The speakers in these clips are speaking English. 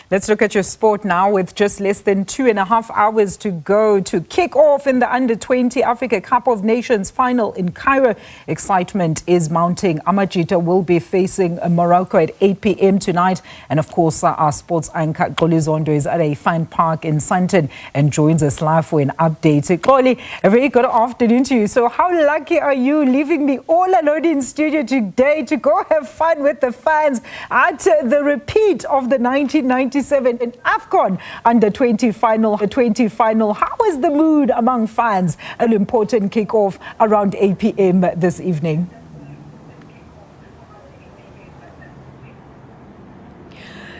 Let's look at your sport now. With just less than 2.5 hours to go to kick off in the Under-20 Africa Cup of Nations final in Cairo, excitement is mounting. I Amajita will be facing Morocco at 8 p.m. tonight. And of course, our sports anchor, Xoli Zondo, is at a fine park in Sandton and joins us live for an update. Xoli, a very good afternoon to you. So how lucky are you leaving me all alone in studio today to go have fun with the fans at the repeat of the 1997 in AFCON Under-20 final? How is the mood among fans? An important kick-off around 8 p.m. this evening.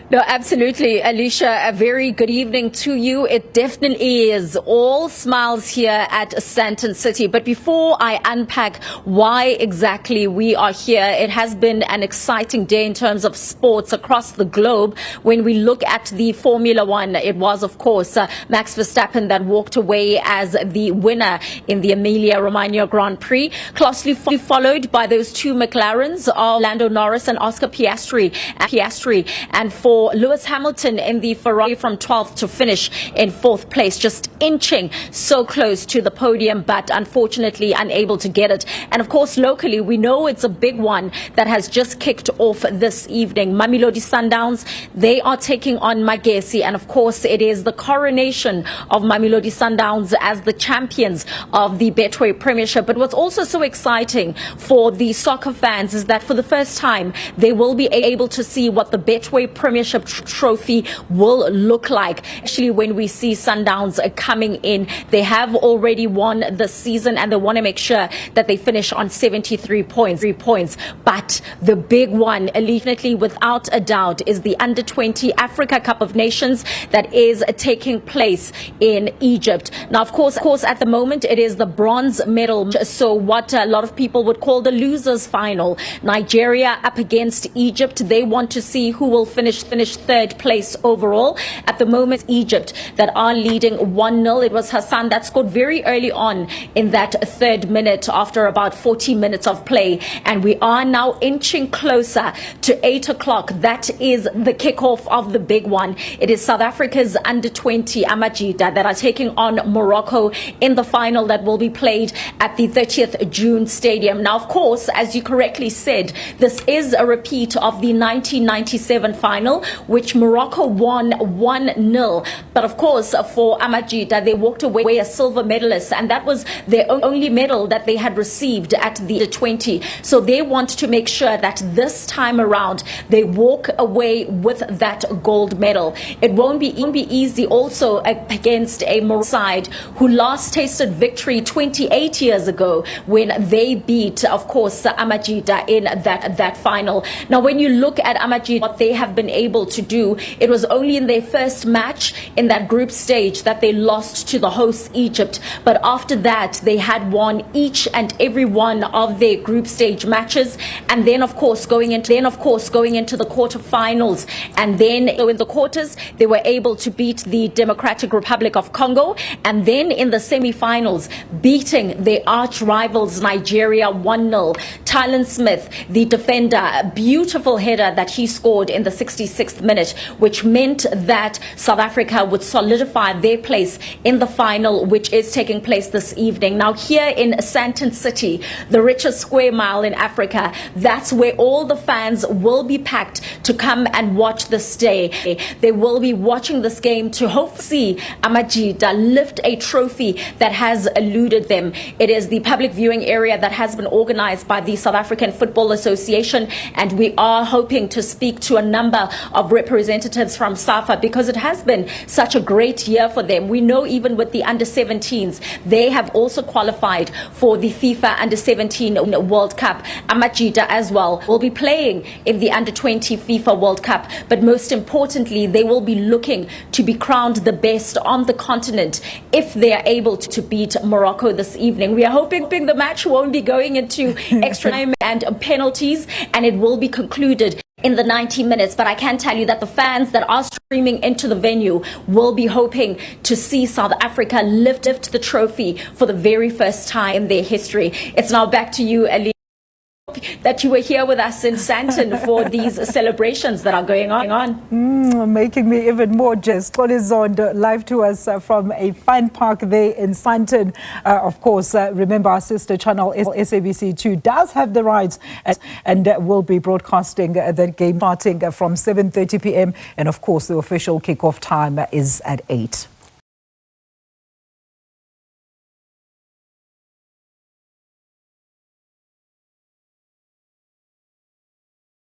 No, absolutely, Alicia. A very good evening to you. It definitely is all smiles here at Sandton City. But before I unpack why exactly we are here, it has been an exciting day in terms of sports across the globe. When we look at the Formula One, it was, of course, Max Verstappen that walked away as the winner in the Emilia-Romagna Grand Prix, closely followed by those two McLarens of Lando Norris and Oscar Piastri. And for Lewis Hamilton in the Ferrari from 12th to finish in 4th place, just inching so close to the podium, but unfortunately unable to get it. And of course, locally, we know it's a big one that has just kicked off this evening. Mamelodi Sundowns, they are taking on Magesi. And of course, it is the coronation of Mamelodi Sundowns as the champions of the Betway Premiership. But what's also so exciting for the soccer fans is that for the first time, they will be able to see what the Betway Premiership trophy will look like. Actually, when we see Sundowns coming in, they have already won the season and they want to make sure that they finish on 73 points. But the big one, definitely without a doubt, is the Under-20 Africa Cup of Nations that is taking place in Egypt. Now, of course, at the moment, it is the bronze medal. So what a lot of people would call the losers final. Nigeria up against Egypt. They want to see who will finish 3rd place overall. At the moment, Egypt that are leading 1-0. It was Hassan that scored very early on in that 3rd minute after about 40 minutes of play. And we are now inching closer to 8 o'clock. That is the kickoff of the big one. It is South Africa's Under-20 Amajita that are taking on Morocco in the final that will be played at the 30th June Stadium. Now, of course, as you correctly said, this is a repeat of the 1997 final, which Morocco won 1-0. But of course, for Amajita, they walked away a silver medalist, and that was their only medal that they had received at the Under-20. So they want to make sure that this time around, they walk away with that gold medal. It won't be easy also against a Morocco side who last tasted victory 28 years ago when they beat, of course, Amajita in that final. Now, when you look at Amajita, what they have been able to do, it was only in their first match in that group stage that they lost to the host Egypt. But after that, they had won each and every one of their group stage matches. And then, of course, going into the quarterfinals. And then in the quarters, they were able to beat the Democratic Republic of Congo. And then in the semifinals, beating their arch rivals Nigeria 1-0. Tylen Smith, the defender, a beautiful header that he scored in the 66th minute, which meant that South Africa would solidify their place in the final, which is taking place this evening. Now, here in Sandton City, the richest square mile in Africa, that's where all the fans will be packed to come and watch this day. They will be watching this game to hopefully see Amajita lift a trophy that has eluded them. It is the public viewing area that has been organized by the South African Football Association, and we are hoping to speak to a number of representatives from SAFA because it has been such a great year for them. We know even with the Under-17s, they have also qualified for the FIFA Under-17 World Cup. Amajita as well will be playing in the Under-20 FIFA World Cup. But most importantly, they will be looking to be crowned the best on the continent if they are able to beat Morocco this evening. We are hoping the match won't be going into extra time and penalties, and it will be concluded in the 90 minutes. But I can tell you that the fans that are streaming into the venue will be hoping to see South Africa lift the trophy for the very first time in their history. It's now back to you, Ali. that you were here with us in Sandton for these celebrations that are going on. Making me even more just. Xoli Zondo, live to us from a fun park there in Sandton. Of course, remember our sister channel SABC 2 does have the rights and will be broadcasting the game starting from 7:30 p.m. And of course, the official kickoff time is at 8.